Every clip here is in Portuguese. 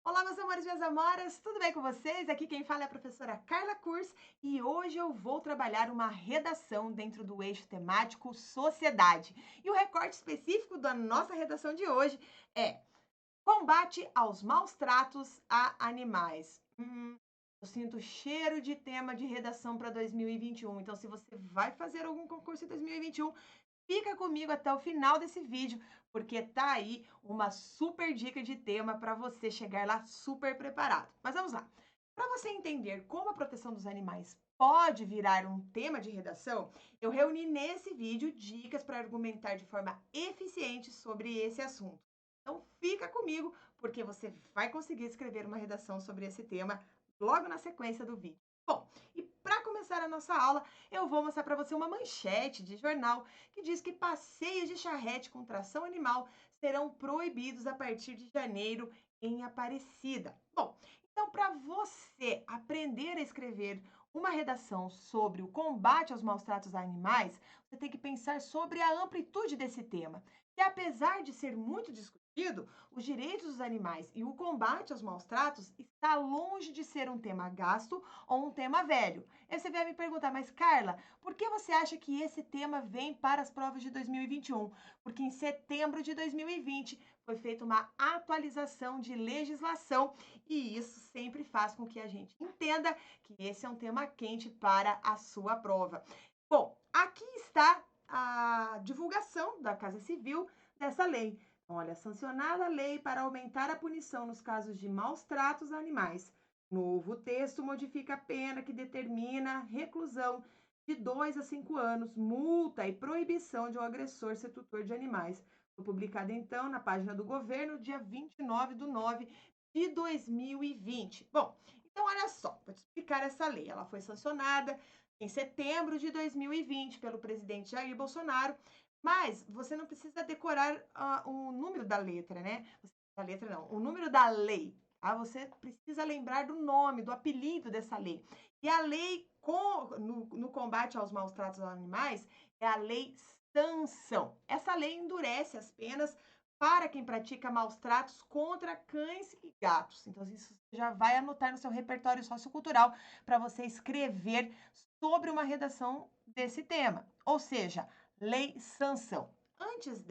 Olá, meus amores e minhas amoras, tudo bem com vocês? Aqui quem fala é a professora Carla Kurz e hoje eu vou trabalhar uma redação dentro do eixo temático Sociedade. E o recorte específico da nossa redação de hoje é Combate aos maus tratos a animais. Eu sinto cheiro de tema de redação para 2021, então se você vai fazer algum concurso em 2021, fica comigo até o final desse vídeo, porque tá aí uma super dica de tema para você chegar lá super preparado. Mas vamos lá. Para você entender como a proteção dos animais pode virar um tema de redação, eu reuni nesse vídeo dicas para argumentar de forma eficiente sobre esse assunto. Então fica comigo, porque você vai conseguir escrever uma redação sobre esse tema logo na sequência do vídeo. Bom, e para começar a nossa aula, eu vou mostrar para você uma manchete de jornal que diz que passeios de charrete com tração animal serão proibidos a partir de janeiro em Aparecida. Bom, então para você aprender a escrever uma redação sobre o combate aos maus tratos a animais, você tem que pensar sobre a amplitude desse tema. E apesar de ser muito discutido, os direitos dos animais e o combate aos maus tratos está longe de ser um tema gasto ou um tema velho. Aí você vai me perguntar, mas Carla, por que você acha que esse tema vem para as provas de 2021? Porque em setembro de 2020 foi feita uma atualização de legislação e isso sempre faz com que a gente entenda que esse é um tema quente para a sua prova. Bom, aqui está a divulgação da Casa Civil dessa lei. Olha, sancionada a lei para aumentar a punição nos casos de maus tratos a animais. Novo texto modifica a pena que determina reclusão de 2 a 5 anos, multa e proibição de um agressor ser tutor de animais. Foi publicado, então, na página do governo, dia 29/9 de 2020. Bom, então olha só, vou te explicar essa lei. Ela foi sancionada em setembro de 2020 pelo presidente Jair Bolsonaro, mas você não precisa decorar o número da letra, né? Da letra não, o número da lei. Ah, você precisa lembrar do nome, do apelido dessa lei. E a lei no combate aos maus tratos aos animais é a lei Sanção. Essa lei endurece as penas para quem pratica maus tratos contra cães e gatos. Então, isso você já vai anotar no seu repertório sociocultural para você escrever sobre uma redação desse tema. Ou seja, lei Sanção. Antes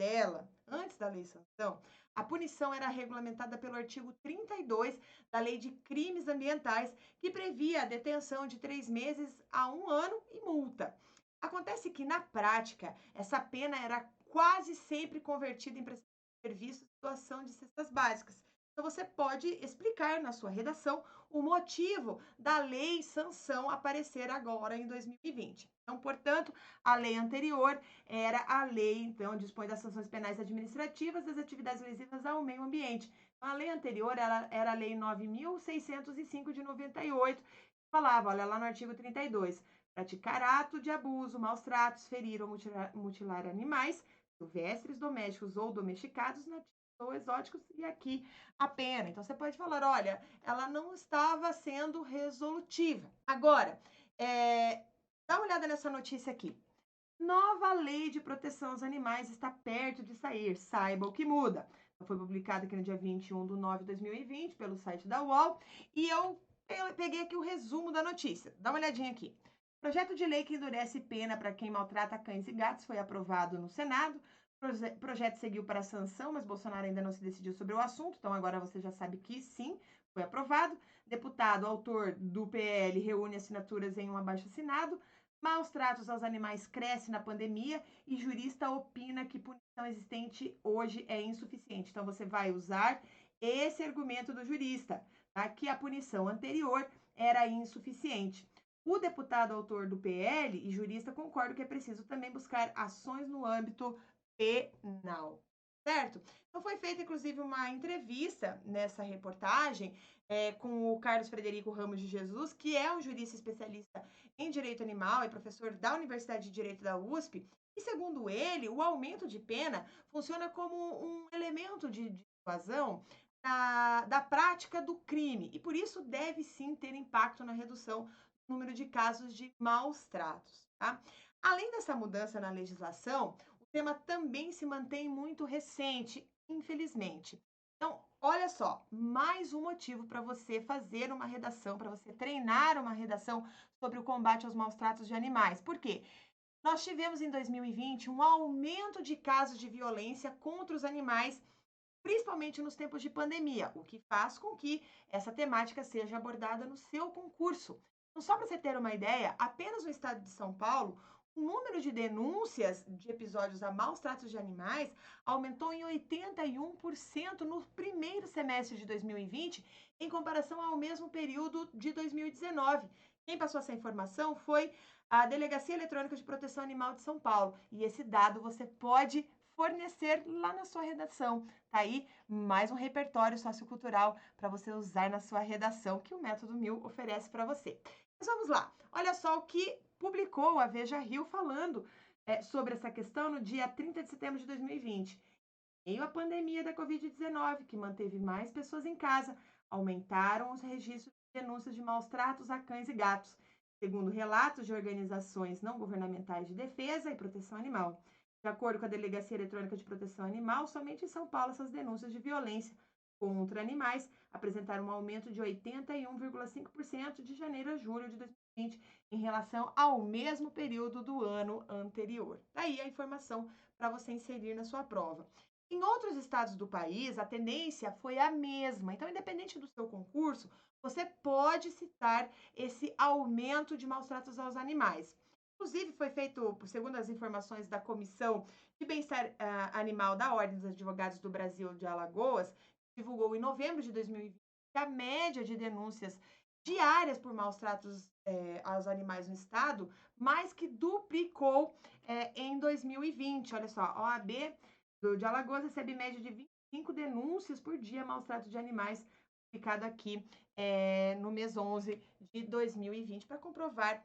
da lei Sanção, a punição era regulamentada pelo artigo 32 da Lei de Crimes Ambientais, que previa a detenção de 3 meses a 1 ano e multa. Acontece que, na prática, essa pena era quase sempre convertida em prestação de serviços e doação de cestas básicas. Então, você pode explicar na sua redação o motivo da lei sanção aparecer agora em 2020. Então, portanto, a lei anterior era a lei, então, dispõe das sanções penais administrativas das atividades lesivas ao meio ambiente. Então, a lei anterior era a Lei 9.605 de 98, que falava, olha lá no artigo 32, praticar ato de abuso, maus tratos, ferir ou mutilar animais, silvestres, domésticos ou domesticados, nativos ou exóticos, e aqui a pena. Então, você pode falar, olha, ela não estava sendo resolutiva. Agora, dá uma olhada nessa notícia aqui. Nova lei de proteção aos animais está perto de sair. Saiba o que muda. Foi publicada aqui no dia 21/9 de 2020 pelo site da UOL e eu peguei aqui o resumo da notícia. Dá uma olhadinha aqui. Projeto de lei que endurece pena para quem maltrata cães e gatos foi aprovado no Senado. O projeto seguiu para a sanção, mas Bolsonaro ainda não se decidiu sobre o assunto, então agora você já sabe que sim, foi aprovado. Deputado, autor do PL, reúne assinaturas em um abaixo-assinado. Maus tratos aos animais cresce na pandemia e jurista opina que punição existente hoje é insuficiente. Então, você vai usar esse argumento do jurista, tá? Que a punição anterior era insuficiente. O deputado autor do PL e jurista concordam que é preciso também buscar ações no âmbito penal. Certo? Então, foi feita, inclusive, uma entrevista nessa reportagem com o Carlos Frederico Ramos de Jesus, que é um jurista especialista em direito animal e professor da Universidade de Direito da USP. E, segundo ele, o aumento de pena funciona como um elemento de dissuasão da prática do crime e, por isso, deve sim ter impacto na redução do número de casos de maus tratos. Tá? Além dessa mudança na legislação, o tema também se mantém muito recente, infelizmente. Então, olha só, mais um motivo para você fazer uma redação, para você treinar uma redação sobre o combate aos maus tratos de animais. Por quê? Nós tivemos em 2020 um aumento de casos de violência contra os animais, principalmente nos tempos de pandemia, o que faz com que essa temática seja abordada no seu concurso. Então, só para você ter uma ideia, apenas no estado de São Paulo, o número de denúncias de episódios a maus tratos de animais aumentou em 81% no primeiro semestre de 2020, em comparação ao mesmo período de 2019. Quem passou essa informação foi a Delegacia Eletrônica de Proteção Animal de São Paulo. E esse dado você pode fornecer lá na sua redação. Tá aí mais um repertório sociocultural para você usar na sua redação que o Método Mil oferece para você. Mas vamos lá. Olha só o que publicou a Veja Rio falando sobre essa questão no dia 30 de setembro de 2020. Em meio à pandemia da Covid-19, que manteve mais pessoas em casa, aumentaram os registros de denúncias de maus tratos a cães e gatos, segundo relatos de organizações não governamentais de defesa e proteção animal. De acordo com a Delegacia Eletrônica de Proteção Animal, somente em São Paulo essas denúncias de violência contra animais apresentaram um aumento de 81,5% de janeiro a julho de 2020 em relação ao mesmo período do ano anterior. Daí a informação para você inserir na sua prova. Em outros estados do país, a tendência foi a mesma. Então, independente do seu concurso, você pode citar esse aumento de maus tratos aos animais. Inclusive, foi feito, segundo as informações da Comissão de Bem-Estar Animal da Ordem dos Advogados do Brasil de Alagoas, que divulgou em novembro de 2020 a média de denúncias diárias por maus tratos aos animais no estado, mais que duplicou em 2020. Olha só, a OAB de Alagoas recebe média de 25 denúncias por dia maus tratos de animais, publicado aqui no mês 11 de 2020, para comprovar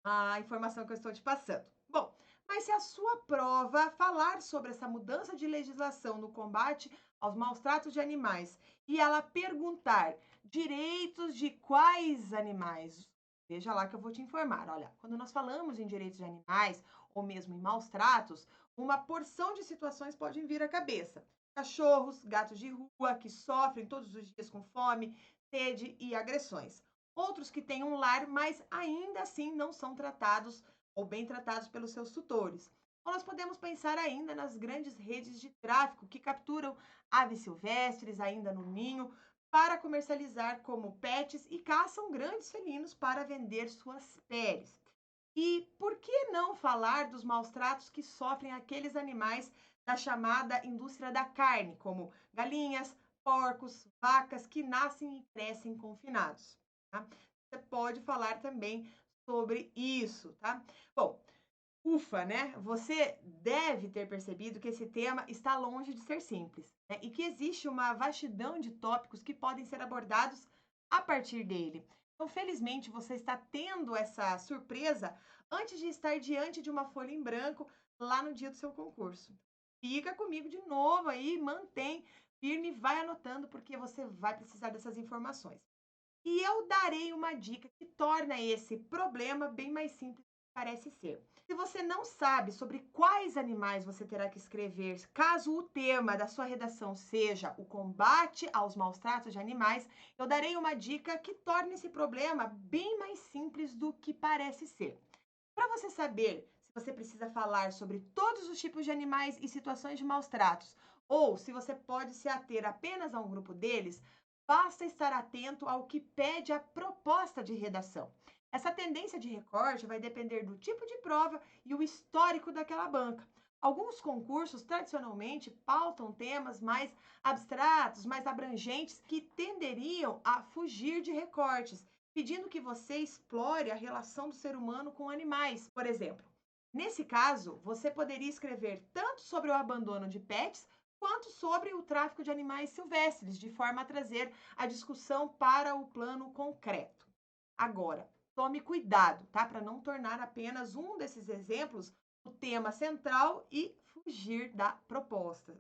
a informação que eu estou te passando. Bom, mas se a sua prova falar sobre essa mudança de legislação no combate aos maus tratos de animais e ela perguntar direitos de quais animais, veja lá que eu vou te informar. Olha, quando nós falamos em direitos de animais ou mesmo em maus tratos, uma porção de situações podem vir à cabeça. Cachorros, gatos de rua que sofrem todos os dias com fome, sede e agressões. Outros que têm um lar, mas ainda assim não são tratados ou bem tratados pelos seus tutores. Ou nós podemos pensar ainda nas grandes redes de tráfico que capturam aves silvestres ainda no ninho para comercializar como pets e caçam grandes felinos para vender suas peles. E por que não falar dos maus tratos que sofrem aqueles animais da chamada indústria da carne, como galinhas, porcos, vacas que nascem e crescem confinados? Tá? Você pode falar também sobre isso, tá? Bom, ufa, né? Você deve ter percebido que esse tema está longe de ser simples, né? E que existe uma vastidão de tópicos que podem ser abordados a partir dele. Então, felizmente, você está tendo essa surpresa antes de estar diante de uma folha em branco lá no dia do seu concurso. Fica comigo de novo aí, mantém firme, vai anotando, porque você vai precisar dessas informações. E eu darei uma dica que torna esse problema bem mais simples do que parece ser. Se você não sabe sobre quais animais você terá que escrever, caso o tema da sua redação seja o combate aos maus tratos de animais, eu darei uma dica que torna esse problema bem mais simples do que parece ser. Para você saber se você precisa falar sobre todos os tipos de animais e situações de maus tratos, ou se você pode se ater apenas a um grupo deles, basta estar atento ao que pede a proposta de redação. Essa tendência de recorte vai depender do tipo de prova e o histórico daquela banca. Alguns concursos tradicionalmente pautam temas mais abstratos, mais abrangentes, que tenderiam a fugir de recortes, pedindo que você explore a relação do ser humano com animais, por exemplo. Nesse caso, você poderia escrever tanto sobre o abandono de pets quanto sobre o tráfico de animais silvestres, de forma a trazer a discussão para o plano concreto. Agora, tome cuidado, tá? Para não tornar apenas um desses exemplos o tema central e fugir da proposta.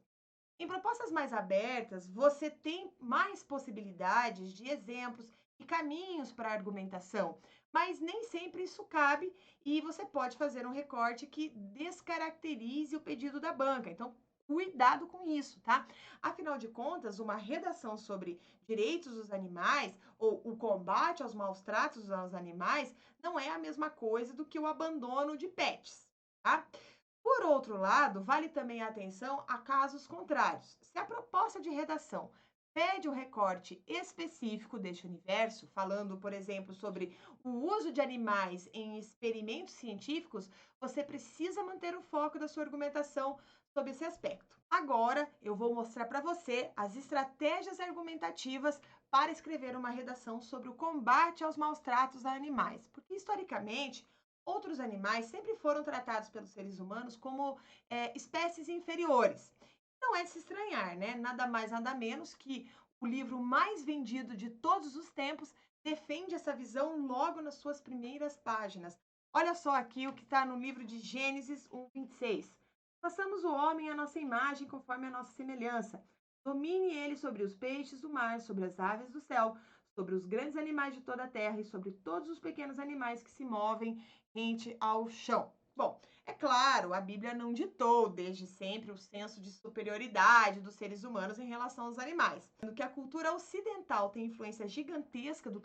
Em propostas mais abertas, você tem mais possibilidades de exemplos e caminhos para a argumentação, mas nem sempre isso cabe e você pode fazer um recorte que descaracterize o pedido da banca. Então, cuidado com isso, tá? Afinal de contas, uma redação sobre direitos dos animais ou o combate aos maus tratos aos animais não é a mesma coisa do que o abandono de pets, tá? Por outro lado, vale também a atenção a casos contrários. Se a proposta de redação pede um recorte específico deste universo, falando, por exemplo, sobre o uso de animais em experimentos científicos, você precisa manter o foco da sua argumentação sobre esse aspecto. Agora, eu vou mostrar para você as estratégias argumentativas para escrever uma redação sobre o combate aos maus tratos a animais, porque historicamente outros animais sempre foram tratados pelos seres humanos como espécies inferiores. Não é de se estranhar, né? Nada mais, nada menos que o livro mais vendido de todos os tempos defende essa visão logo nas suas primeiras páginas. Olha só aqui o que está no livro de Gênesis 1:26. Façamos o homem à nossa imagem, conforme a nossa semelhança. Domine ele sobre os peixes do mar, sobre as aves do céu, sobre os grandes animais de toda a terra e sobre todos os pequenos animais que se movem rente ao chão. Bom, é claro, a Bíblia não ditou desde sempre o senso de superioridade dos seres humanos em relação aos animais. Sendo que a cultura ocidental tem influência gigantesca do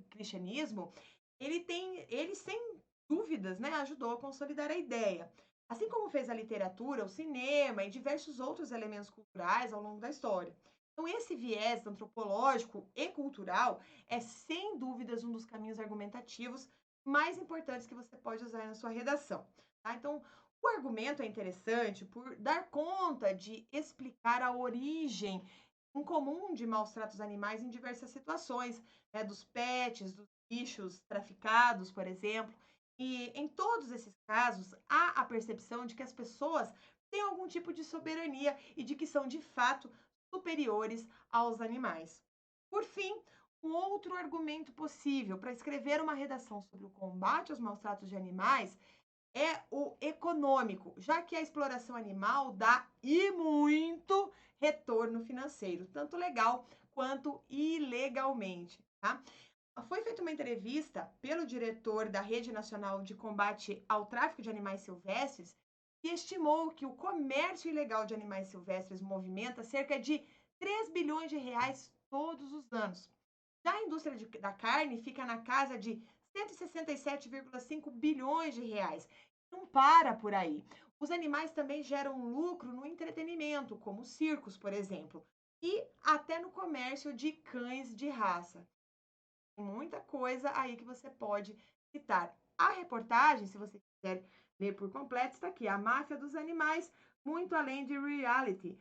cristianismo, ele sem dúvidas, né, ajudou a consolidar a ideia. Assim como fez a literatura, o cinema e diversos outros elementos culturais ao longo da história. Então, esse viés antropológico e cultural é, sem dúvidas, um dos caminhos argumentativos mais importantes que você pode usar na sua redação. Tá? Então, o argumento é interessante por dar conta de explicar a origem incomum de maus tratos animais em diversas situações, né? Dos pets, dos bichos traficados, por exemplo. E em todos esses casos, há a percepção de que as pessoas têm algum tipo de soberania e de que são, de fato, superiores aos animais. Por fim, um outro argumento possível para escrever uma redação sobre o combate aos maus tratos de animais é o econômico, já que a exploração animal dá e muito retorno financeiro, tanto legal quanto ilegalmente, tá? Foi feita uma entrevista pelo diretor da Rede Nacional de Combate ao Tráfico de Animais Silvestres, que estimou que o comércio ilegal de animais silvestres movimenta cerca de 3 bilhões de reais todos os anos. Já a indústria da carne fica na casa de 167,5 bilhões de reais. Não para por aí. Os animais também geram lucro no entretenimento, como circos, por exemplo, e até no comércio de cães de raça. Tem muita coisa aí que você pode citar. A reportagem, se você quiser ler por completo, está aqui. A máfia dos animais, muito além de reality.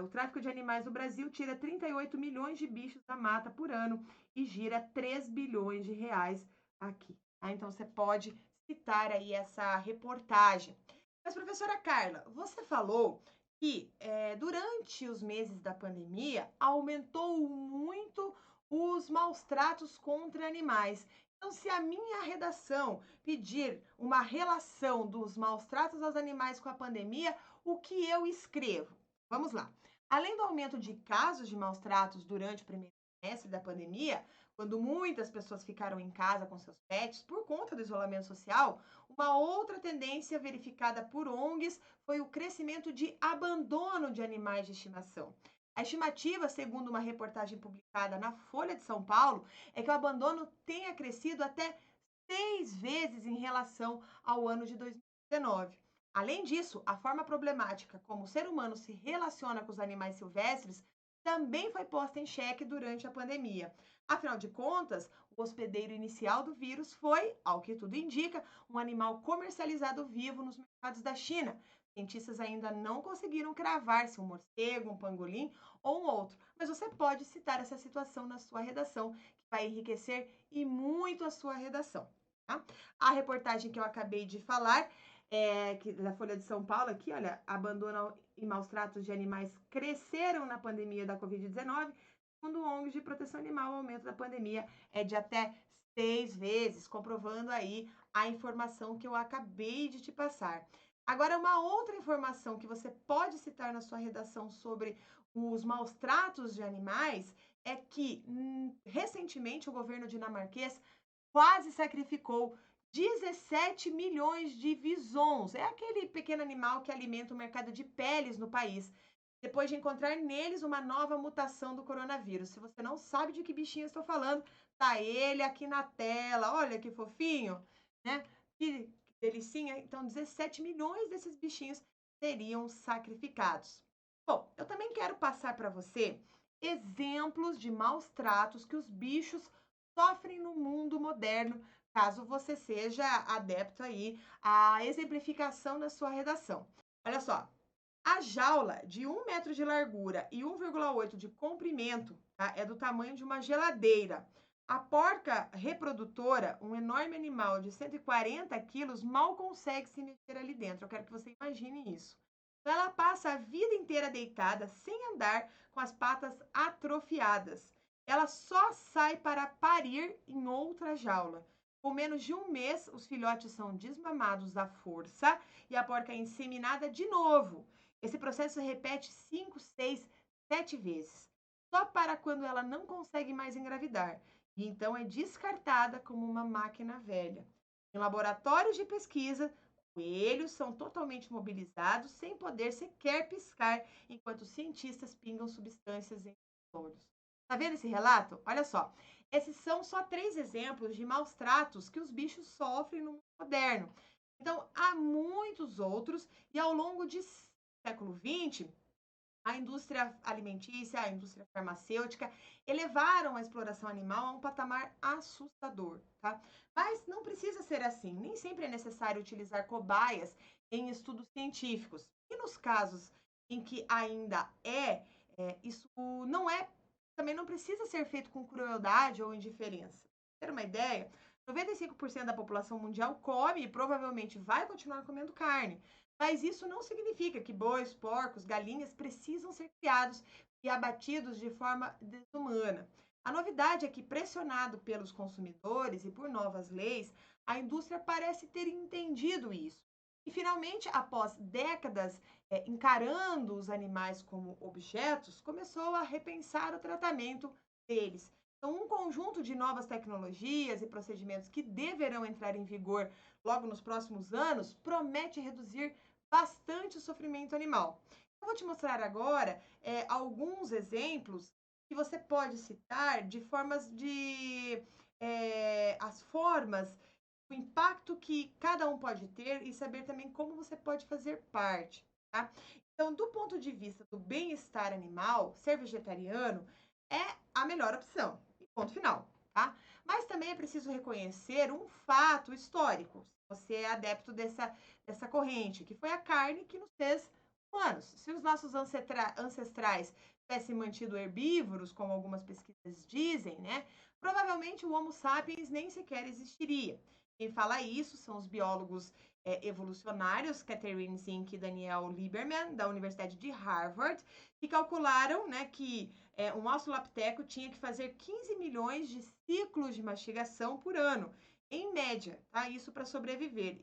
O tráfico de animais no Brasil tira 38 milhões de bichos da mata por ano e gira 3 bilhões de reais aqui. Tá? Então, você pode citar aí essa reportagem. Mas, professora Carla, você falou que durante os meses da pandemia aumentou muito os maus tratos contra animais. Então, se a minha redação pedir uma relação dos maus tratos aos animais com a pandemia, o que eu escrevo? Vamos lá. Além do aumento de casos de maus tratos durante o primeiro semestre da pandemia, quando muitas pessoas ficaram em casa com seus pets por conta do isolamento social, uma outra tendência verificada por ONGs foi o crescimento de abandono de animais de estimação. A estimativa, segundo uma reportagem publicada na Folha de São Paulo, é que o abandono tenha crescido até 6 vezes em relação ao ano de 2019. Além disso, a forma problemática como o ser humano se relaciona com os animais silvestres também foi posta em xeque durante a pandemia. Afinal de contas, o hospedeiro inicial do vírus foi, ao que tudo indica, um animal comercializado vivo nos mercados da China. Cientistas ainda não conseguiram cravar se um morcego, um pangolim ou um outro, mas você pode citar essa situação na sua redação, que vai enriquecer e muito a sua redação. Tá? A reportagem que eu acabei de falar da Folha de São Paulo, aqui, olha, abandono e maus tratos de animais cresceram na pandemia da Covid-19. Segundo ONGs de proteção animal, o aumento da pandemia é de até 6 vezes, comprovando aí a informação que eu acabei de te passar. Agora, uma outra informação que você pode citar na sua redação sobre os maus tratos de animais é que, recentemente, o governo dinamarquês quase sacrificou 17 milhões de visons. É aquele pequeno animal que alimenta o mercado de peles no país, depois de encontrar neles uma nova mutação do coronavírus. Se você não sabe de que bichinho eu estou falando, tá ele aqui na tela. Olha que fofinho, né? Que delicinha. Então, 17 milhões desses bichinhos seriam sacrificados. Bom, eu também quero passar para você exemplos de maus tratos que os bichos sofrem no mundo moderno, caso você seja adepto aí à exemplificação na sua redação. Olha só, a jaula de 1 metro de largura e 1,8 de comprimento, tá, é do tamanho de uma geladeira. A porca reprodutora, um enorme animal de 140 quilos, mal consegue se mexer ali dentro. Eu quero que você imagine isso. Então, ela passa a vida inteira deitada, sem andar, com as patas atrofiadas. Ela só sai para parir em outra jaula. Com menos de um mês, os filhotes são desmamados à força e a porca é inseminada de novo. Esse processo se repete 5, 6, 7 vezes, só para quando ela não consegue mais engravidar, e então é descartada como uma máquina velha. Em laboratórios de pesquisa, coelhos são totalmente mobilizados sem poder sequer piscar, enquanto os cientistas pingam substâncias em seus olhos. Tá vendo esse relato? Olha só. Esses são só 3 exemplos de maus tratos que os bichos sofrem no mundo moderno. Então, há muitos outros, e ao longo de século XX, a indústria alimentícia, a indústria farmacêutica elevaram a exploração animal a um patamar assustador, tá? Mas não precisa ser assim. Nem sempre é necessário utilizar cobaias em estudos científicos. E nos casos em que ainda isso não é, também não precisa ser feito com crueldade ou indiferença. Pra ter uma ideia, 95% da população mundial come e provavelmente vai continuar comendo carne. Mas isso não significa que bois, porcos, galinhas precisam ser criados e abatidos de forma desumana. A novidade é que, pressionado pelos consumidores e por novas leis, a indústria parece ter entendido isso. E, finalmente, após décadas encarando os animais como objetos, começou a repensar o tratamento deles. Então, um conjunto de novas tecnologias e procedimentos que deverão entrar em vigor logo nos próximos anos promete reduzir bastante o sofrimento animal. Eu vou te mostrar agora alguns exemplos que você pode citar de formas de as formas, o impacto que cada um pode ter e saber também como você pode fazer parte, tá? Então, do ponto de vista do bem-estar animal, ser vegetariano é a melhor opção. E ponto final, tá? Mas também é preciso reconhecer um fato histórico. Se você é adepto dessa corrente, que foi a carne que nos fez humanos. Se os nossos ancestrais tivessem mantido herbívoros, como algumas pesquisas dizem, né? Provavelmente o Homo sapiens nem sequer existiria. Quem fala isso são os biólogos evolucionários, Catherine Zink e Daniel Lieberman, da Universidade de Harvard, que calcularam, né, que um australopiteco tinha que fazer 15 milhões de ciclos de mastigação por ano, em média, tá? Isso para sobreviver.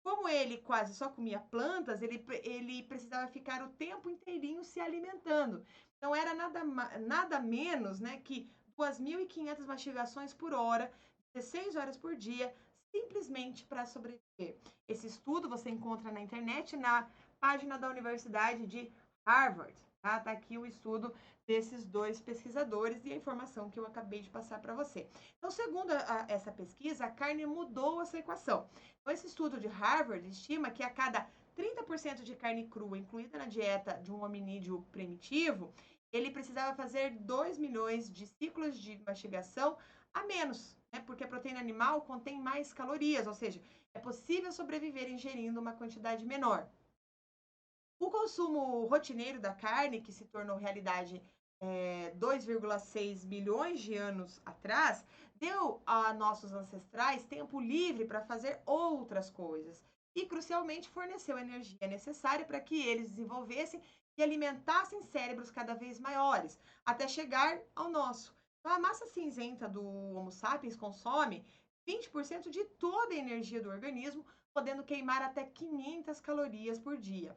Como ele quase só comia plantas, ele precisava ficar o tempo inteirinho se alimentando. Então, era nada menos, né, que 2.500 mastigações por hora, 16 horas por dia, simplesmente para sobreviver. Esse estudo você encontra na internet, na página da Universidade de Harvard. Tá? Tá aqui o estudo desses dois pesquisadores e a informação que eu acabei de passar para você. Então, segundo essa pesquisa, a carne mudou essa equação. Então, esse estudo de Harvard estima que a cada 30% de carne crua incluída na dieta de um hominídeo primitivo, ele precisava fazer 2 milhões de ciclos de mastigação a menos, né? Porque a proteína animal contém mais calorias, ou seja, é possível sobreviver ingerindo uma quantidade menor. O consumo rotineiro da carne, que se tornou realidade 2,6 milhões de anos atrás, deu a nossos ancestrais tempo livre para fazer outras coisas e, crucialmente, forneceu a energia necessária para que eles desenvolvessem e alimentassem cérebros cada vez maiores, até chegar ao nosso. Então, a massa cinzenta do Homo sapiens consome 20% de toda a energia do organismo, podendo queimar até 500 calorias por dia.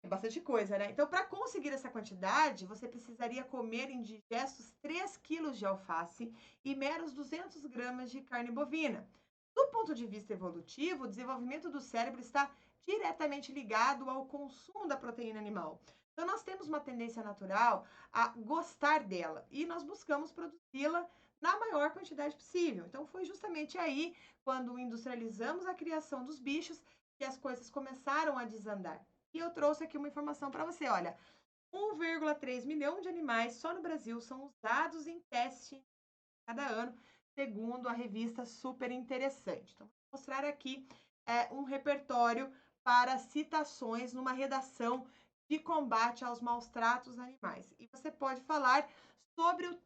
É bastante coisa, né? Então, para conseguir essa quantidade, você precisaria comer indigestos 3 quilos de alface e meros 200 gramas de carne bovina. Do ponto de vista evolutivo, o desenvolvimento do cérebro está diretamente ligado ao consumo da proteína animal. Então, nós temos uma tendência natural a gostar dela e nós buscamos produzi-la na maior quantidade possível. Então, foi justamente aí, quando industrializamos a criação dos bichos, que as coisas começaram a desandar. E eu trouxe aqui uma informação para você. Olha, 1,3 milhão de animais só no Brasil são usados em teste cada ano, segundo a revista Super Interessante. Então, vou mostrar aqui um repertório para citações numa redação de combate aos maus tratos animais. E você pode falar sobre os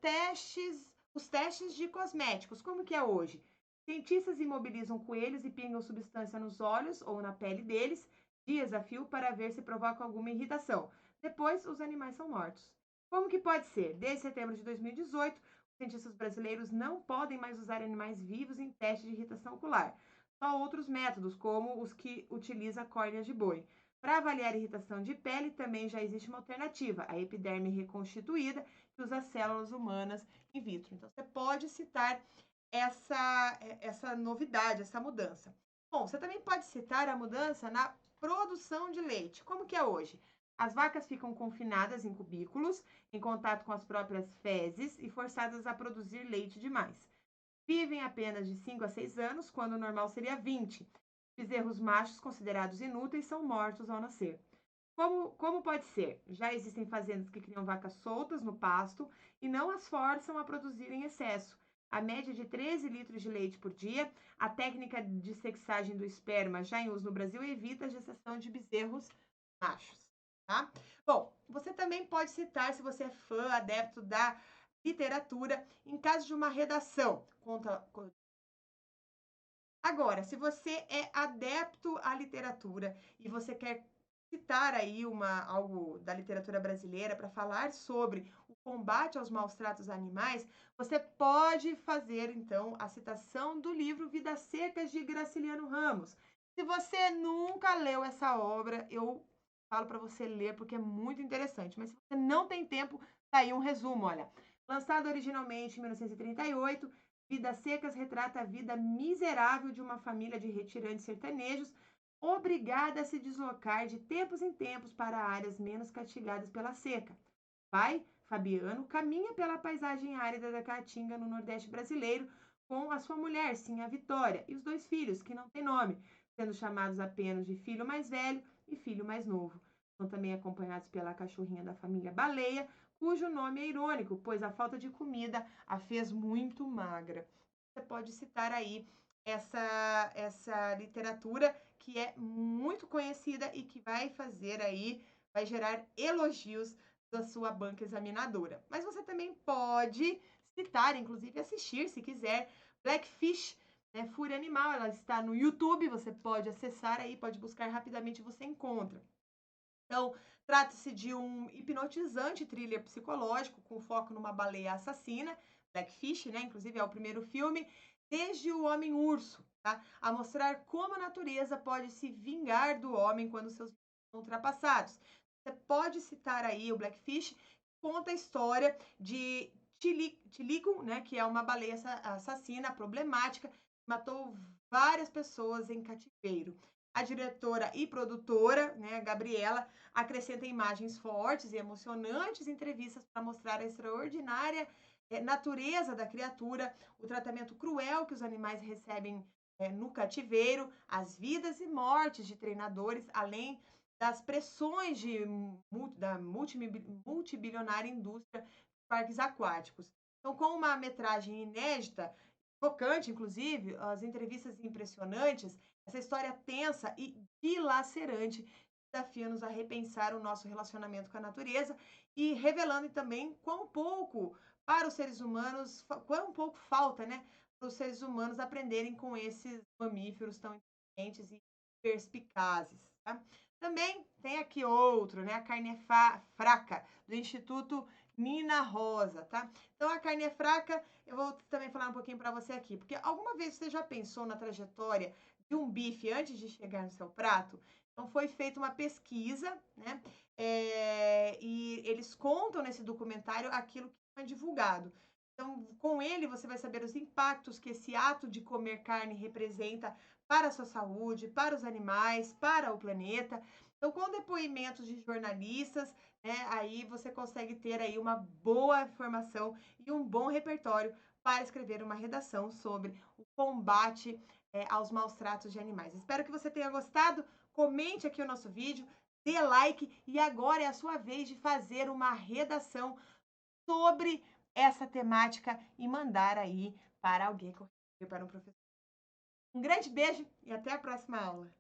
testes de cosméticos, como que é hoje. Cientistas imobilizam coelhos e pingam substância nos olhos ou na pele deles, dias a fio, para ver se provoca alguma irritação. Depois, os animais são mortos. Como que pode ser? Desde setembro de 2018, cientistas brasileiros não podem mais usar animais vivos em testes de irritação ocular. Só outros métodos, como os que utilizam córneas de boi. Para avaliar irritação de pele, também já existe uma alternativa, a epiderme reconstituída, que usa células humanas in vitro. Então, você pode citar essa novidade, essa mudança. Bom, você também pode citar a mudança na produção de leite. Como que é hoje? As vacas ficam confinadas em cubículos, em contato com as próprias fezes e forçadas a produzir leite demais. Vivem apenas de 5 a 6 anos, quando o normal seria 20. Bezerros machos considerados inúteis são mortos ao nascer. Como pode ser? Já existem fazendas que criam vacas soltas no pasto e não as forçam a produzir em excesso. A média de 13 litros de leite por dia, a técnica de sexagem do esperma já em uso no Brasil evita a gestação de bezerros machos, tá? Bom, você também pode citar, se você é fã, adepto da literatura, em caso de uma redação. Agora, se você é adepto à literatura e você quer citar aí algo da literatura brasileira para falar sobre o combate aos maus tratos animais, você pode fazer então a citação do livro Vidas Secas de Graciliano Ramos. Se você nunca leu essa obra, eu falo para você ler porque é muito interessante. Mas se você não tem tempo, tá aí um resumo, olha. Lançado originalmente em 1938, Vidas Secas retrata a vida miserável de uma família de retirantes sertanejos obrigada a se deslocar de tempos em tempos para áreas menos castigadas pela seca. Pai, Fabiano, caminha pela paisagem árida da Caatinga, no Nordeste brasileiro, com a sua mulher, sim, a Vitória, e os dois filhos, que não têm nome, sendo chamados apenas de filho mais velho e filho mais novo. São também acompanhados pela cachorrinha da família Baleia, cujo nome é irônico, pois a falta de comida a fez muito magra. Você pode citar aí essa literatura que é muito conhecida e que vai fazer aí, vai gerar elogios da sua banca examinadora. Mas você também pode citar, inclusive assistir, se quiser, Blackfish, né, Fúria Animal. Ela está no YouTube, você pode acessar aí, pode buscar rapidamente, você encontra. Então, trata-se de um hipnotizante thriller psicológico com foco numa baleia assassina, Blackfish, né? Inclusive é o primeiro filme, desde o Homem-Urso, tá? A mostrar como a natureza pode se vingar do homem quando seus limites são ultrapassados. Você pode citar aí o Blackfish, que conta a história de Tilico, né? Que é uma baleia assassina problemática, que matou várias pessoas em cativeiro. A diretora e produtora, né, Gabriela, acrescenta imagens fortes e emocionantes, entrevistas para mostrar a extraordinária natureza da criatura, o tratamento cruel que os animais recebem no cativeiro, as vidas e mortes de treinadores, além das pressões da multibilionária indústria de parques aquáticos. Então, com uma metragem inédita, tocante, inclusive, as entrevistas impressionantes, essa história tensa e dilacerante desafia-nos a repensar o nosso relacionamento com a natureza e revelando também quão pouco para os seres humanos, quão pouco falta, né, para os seres humanos aprenderem com esses mamíferos tão inteligentes e perspicazes, tá? Também tem aqui outro, né, a carne é fraca, do Instituto Nina Rosa, tá? Então a carne é fraca, eu vou também falar um pouquinho para você aqui, porque alguma vez você já pensou na trajetória de um bife antes de chegar no seu prato? Então foi feita uma pesquisa, né? E eles contam nesse documentário aquilo que foi divulgado. Então, com ele, você vai saber os impactos que esse ato de comer carne representa para a sua saúde, para os animais, para o planeta. Então, com depoimentos de jornalistas, né, aí você consegue ter aí uma boa informação e um bom repertório para escrever uma redação sobre o combate, aos maus tratos de animais. Espero que você tenha gostado. Comente aqui o nosso vídeo, dê like e agora é a sua vez de fazer uma redação sobre essa temática e mandar aí para alguém, para um professor. Um grande beijo e até a próxima aula.